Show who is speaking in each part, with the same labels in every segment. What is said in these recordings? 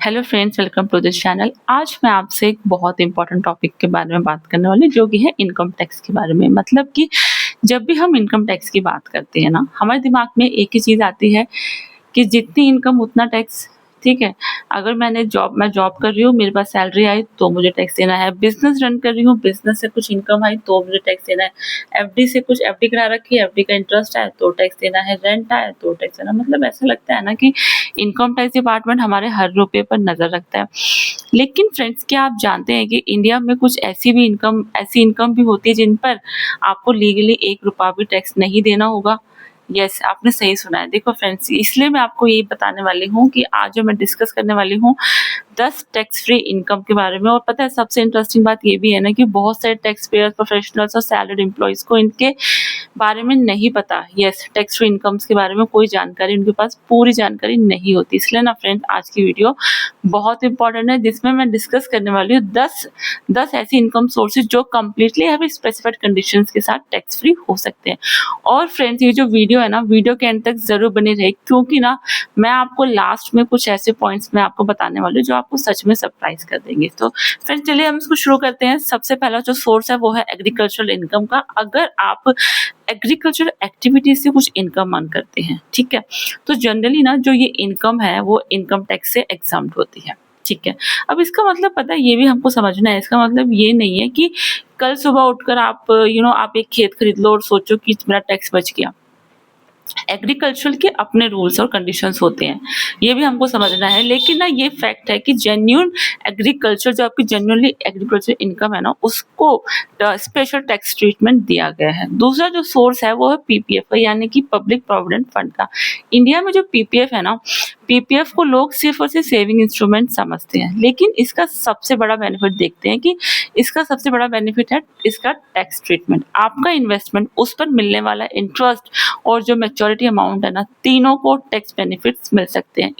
Speaker 1: Hello friends, welcome to this channel. आज मैं आपसे एक बहुत इंपॉर्टेंट टॉपिक के बारे में बात करने वाली जो कि है इनकम टैक्स के बारे में। मतलब कि जब भी हम इनकम टैक्स की बात करते हैं ना, हमारे दिमाग में एक ही चीज़ आती है कि जितनी इनकम उतना टैक्स। ठीक है, अगर मैं जॉब कर रही हूँ, मेरे पास सैलरी आई तो मुझे टैक्स देना है। बिजनेस रन कर रही हूँ, बिजनेस से कुछ इनकम आई तो मुझे टैक्स देना है। एफडी से कुछ एफडी करा रखी है, एफडी का इंटरेस्ट आया तो टैक्स देना है। रेंट आया तो टैक्स देना। मतलब ऐसा लगता है ना कि इनकम टैक्स डिपार्टमेंट हमारे हर रुपए पर नजर रखता है। लेकिन फ्रेंड्स, क्या आप जानते हैं कि इंडिया में कुछ ऐसी इनकम भी होती है जिन पर आपको लीगली 1 रुपया भी टैक्स नहीं देना होगा। यस, आपने सही सुना है। देखो फ्रेंड्स, इसलिए मैं आपको यही बताने वाली हूँ कि आज जो मैं डिस्कस करने वाली हूँ 10 टैक्स फ्री इनकम के बारे में। और पता है सबसे इंटरेस्टिंग बात ये भी है ना कि बहुत सारे टैक्स पेयर्स, प्रोफेशनल्स और सैलरीड एम्प्लॉयज को इनके बारे में नहीं पता। यस, टैक्स फ्री इनकम्स के बारे में कोई जानकारी उनके पास पूरी जानकारी नहीं होती। इसलिए ना फ्रेंड्स, आज की वीडियो बहुत इंपॉर्टेंट है जिसमें मैं डिस्कस करने वाली हूँ 10 ऐसी इनकम सोर्सेज जो कम्प्लीटली हमें स्पेसिफाइड कंडीशंस के साथ टैक्स फ्री हो सकते हैं। और फ्रेंड्स, ये जो वीडियो है ना, वीडियो के एंड तक जरूर बने रहे, क्योंकि ना मैं आपको लास्ट में कुछ ऐसे पॉइंट्स मैं आपको बताने वाली हूँ जो आपको सच में सरप्राइज कर देंगे। तो फ्रेंड्स, चलिए हम इसको शुरू करते हैं। सबसे पहला जो सोर्स है वो है एग्रीकल्चरल इनकम का। अगर आप एग्रीकल्चर एक्टिविटीज से कुछ इनकम अर्न करते हैं, ठीक है, तो जनरली ना जो ये इनकम है वो इनकम टैक्स से एग्जम्प्ट होती है। ठीक है, अब इसका मतलब पता है, ये भी हमको समझना है। इसका मतलब ये नहीं है कि कल सुबह उठकर आप आप एक खेत खरीद लो और सोचो कि मेरा टैक्स बच गया। एग्रीकल्चर के अपने रूल्स और कंडीशंस होते हैं, ये भी हमको समझना है। लेकिन ना ये फैक्ट है कि जेन्युइन एग्रीकल्चर, जो आपकी जेन्युइनली एग्रीकल्चर इनकम है ना, उसको स्पेशल टैक्स ट्रीटमेंट दिया गया है। दूसरा जो सोर्स है वो है पीपीएफ का, यानी कि पब्लिक प्रोविडेंट फंड का। इंडिया में जो पीपीएफ है ना, पीपीएफ को लोग सिर्फ और सिर्फ सेविंग इंस्ट्रूमेंट समझते हैं, लेकिन इसका सबसे बड़ा बेनिफिट देखते हैं कि इसका सबसे बड़ा बेनिफिट है इसका टैक्स ट्रीटमेंट। आपका इन्वेस्टमेंट, उस पर मिलने वाला इंटरेस्ट और जो मैच्योरिटी अमाउंट है ना, तीनों को टैक्स बेनिफिट्स मिल सकते हैं।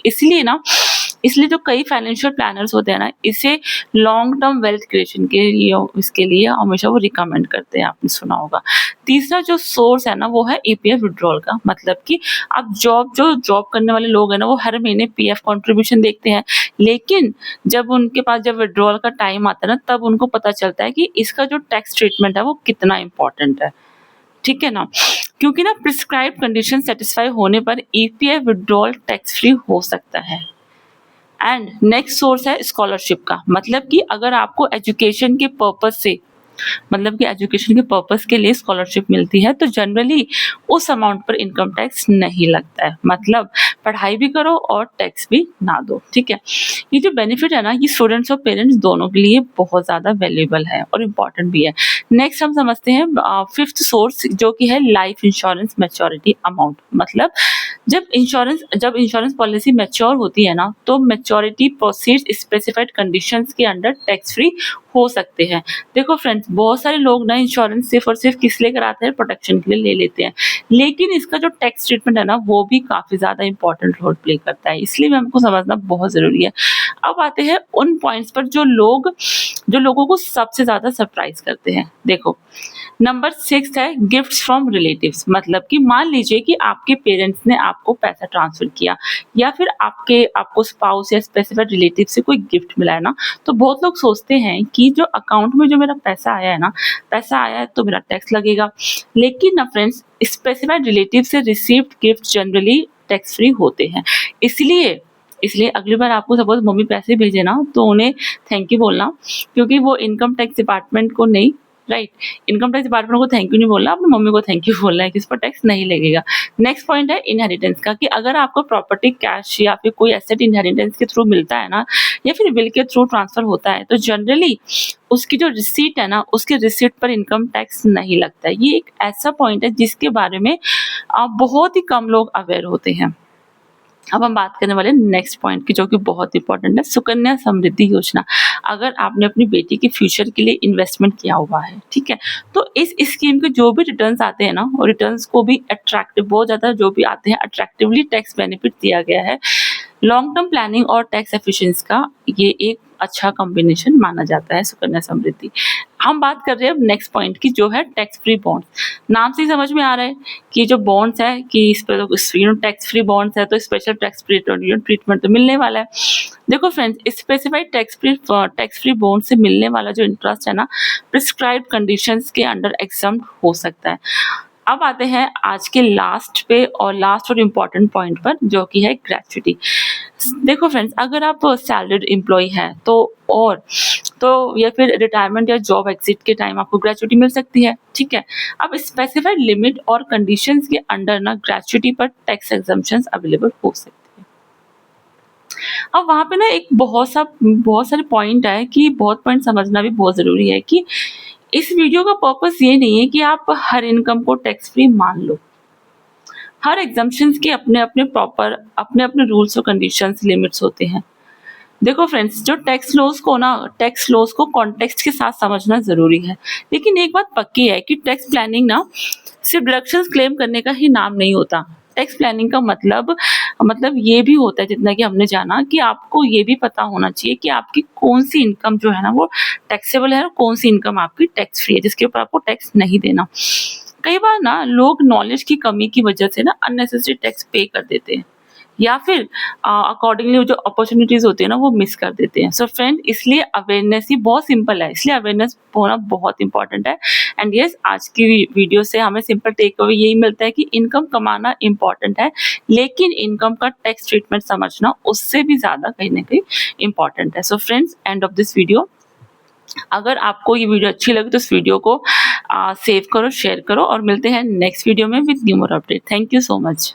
Speaker 1: इसलिए जो कई फाइनेंशियल प्लानर्स होते हैं ना, इसे लॉन्ग टर्म वेल्थ क्रिएशन के लिए, इसके लिए हमेशा वो रिकमेंड करते हैं। आपने सुना होगा। तीसरा जो सोर्स है ना वो है ईपीएफ विड्रॉल का। मतलब कि आप जॉब करने वाले लोग हैं ना, वो हर महीने पीएफ कंट्रीब्यूशन देखते हैं, लेकिन जब उनके पास जब विड्रॉल का टाइम आता है ना, तब उनको पता चलता है कि इसका जो टैक्स ट्रीटमेंट है वो कितना इंपॉर्टेंट है। ठीक है ना, क्योंकि ना प्रिस्क्राइब कंडीशन सेटिस्फाई होने पर ईपीएफ विड्रॉल टैक्स फ्री हो सकता है। एंड नेक्स्ट सोर्स है स्कॉलरशिप का। मतलब कि अगर आपको एजुकेशन के पर्पज से, मतलब कि एजुकेशन के पर्पस के लिए स्कॉलरशिप मिलती है, तो जनरली उस अमाउंट पर इनकम टैक्स नहीं लगता है। मतलब पढ़ाई भी करो और टैक्स भी ना दो। ठीक है, ये जो बेनिफिट है ना, ये स्टूडेंट्स और पेरेंट्स दोनों के लिए बहुत ज़्यादा वैल्यूएबल है और इम्पॉर्टेंट भी है। नेक्स्ट हम समझते हैं फिफ्थ सोर्स, जो कि है लाइफ इंश्योरेंस मैच्योरिटी अमाउंट। मतलब जब इंश्योरेंस पॉलिसी मैच्योर होती है ना, तो मैच्योरिटी प्रोसीड्स स्पेसिफाइड कंडीशंस के अंडर टैक्स फ्री हो सकते हैं। देखो फ्रेंड्स, बहुत सारे लोग ना इंश्योरेंस सिर्फ और सिर्फ किस लिए कराते हैं, प्रोटेक्शन के लिए ले लेते हैं, लेकिन इसका जो टैक्स ट्रीटमेंट है ना, वो भी काफी ज्यादा इंपॉर्टेंट रोल प्ले करता है। इसलिए हमको समझना बहुत जरूरी है। अब आते हैं उन पॉइंट्स पर जो लोगों को सबसे ज्यादा सरप्राइज करते हैं। देखो, नंबर 6 है गिफ्ट्स फ्रॉम रिलेटिव्स। मतलब कि मान लीजिए कि आपके पेरेंट्स ने आपको पैसा ट्रांसफर किया, या फिर आपको स्पाउस या स्पेसिफाइड रिलेटिव से कोई गिफ्ट मिला है ना, तो बहुत लोग सोचते हैं कि जो अकाउंट में जो मेरा पैसा आया है तो मेरा टैक्स लगेगा। लेकिन ना फ्रेंड्स, स्पेसिफाइड रिलेटिव से received gift generally tax free होते हैं। इसलिए अगली बार आपको सपोज मम्मी पैसे भेजे ना, तो उन्हें थैंक यू बोलना, क्योंकि वो इनकम टैक्स डिपार्टमेंट को नहीं, राइट, इनकम टैक्स डिपार्टमेंट को थैंक यू नहीं बोलना, अपनी मम्मी को थैंक यू बोलना है कि इस पर टैक्स नहीं लगेगा। नेक्स्ट पॉइंट है इनहेरिटेंस का, कि अगर आपको प्रॉपर्टी कैश या फिर कोई एसेट इनहेरिटेंस के थ्रू मिलता है ना, या फिर विल के थ्रू ट्रांसफर होता है, तो जनरली उसकी जो रिसीट है ना, उसके रिसीट पर इनकम टैक्स नहीं लगता है। ये एक ऐसा पॉइंट है जिसके बारे में बहुत ही कम लोग अवेयर होते हैं। अब हम बात करने वाले नेक्स्ट पॉइंट की, जो कि बहुत इंपॉर्टेंट है, सुकन्या समृद्धि योजना। अगर आपने अपनी बेटी के फ्यूचर के लिए इन्वेस्टमेंट किया हुआ है, ठीक है, तो इस स्कीम के जो भी रिटर्न्स आते हैं ना, और रिटर्न्स को भी अट्रैक्टिव, बहुत ज़्यादा जो भी आते हैं, अट्रैक्टिवली टैक्स बेनिफिट दिया गया है। लॉन्ग टर्म प्लानिंग और टैक्स एफिशिएंसी का ये एक अच्छा कॉम्बिनेशन माना जाता है सुकन्या समृद्धि। हम बात कर रहे हैं अब नेक्स्ट पॉइंट की, जो है टैक्स फ्री बॉन्ड्स। नाम से ही समझ में आ रहा है कि जो बॉन्ड्स है कि इस पर टैक्स फ्री बॉन्ड्स है तो स्पेशल टैक्स फ्री ट्रीटमेंट तो मिलने वाला है। देखो friends, specified tax free bond से मिलने वाला जो इंटरेस्ट है ना, प्रिस्क्राइब्ड कंडीशंस के अंडर एग्जम्प्ट हो सकता है। अब आते हैं आज के लास्ट और इम्पोर्टेंट पॉइंट पर, जो कि है ग्रेच्युटी। देखो फ्रेंड्स, अगर आप सैलरीड एम्प्लॉय हैं तो या फिर रिटायरमेंट या जॉब एग्जिट के टाइम आपको ग्रेच्युटी मिल सकती है, ठीक है। अब स्पेसिफाइड लिमिट और कंडीशंस के अंडर ना ग्रेच्युटी पर टैक्स एग्जम्पशंस अवेलेबल हो सकती है। अब वहाँ पे ना एक बहुत सारे पॉइंट है कि बहुत पॉइंट समझना भी बहुत ज़रूरी है कि इस वीडियो का पर्पस ये नहीं है कि आप हर इनकम को टैक्स फ्री मान लो। हर एग्जम्पशंस के अपने रूल्स और कंडीशंस लिमिट्स होते हैं। देखो फ्रेंड्स, जो टैक्स लॉज को कॉन्टेक्स्ट के साथ समझना ज़रूरी है। लेकिन एक बात पक्की है कि टैक्स प्लानिंग ना सिर्फ डिडक्शंस क्लेम करने का ही नाम नहीं होता। टैक्स प्लानिंग का मतलब ये भी होता है, जितना कि हमने जाना, कि आपको ये भी पता होना चाहिए कि आपकी कौन सी इनकम जो है ना वो टैक्सेबल है और कौन सी इनकम आपकी टैक्स फ्री है, जिसके ऊपर आपको टैक्स नहीं देना। कई बार ना लोग नॉलेज की कमी की वजह से ना अननेसेसरी टैक्स पे कर देते हैं, या फिर अकॉर्डिंगली जो अपॉर्चुनिटीज होती है ना वो मिस कर देते हैं। सो फ्रेंड, इसलिए अवेयरनेस ही बहुत सिंपल है, इसलिए अवेयरनेस होना बहुत इंपॉर्टेंट है। एंड यस, आज की वीडियो से हमें सिंपल टेक अवे यही मिलता है कि इनकम कमाना इंपॉर्टेंट है, लेकिन इनकम का टैक्स ट्रीटमेंट समझना उससे भी ज्यादा कहीं ना कहीं इंपॉर्टेंट है। So friends, end of this video. अगर आपको ये वीडियो अच्छी लगे तो इस वीडियो को सेव करो, शेयर करो, और मिलते हैं नेक्स्ट वीडियो में with new more update. Thank you so much.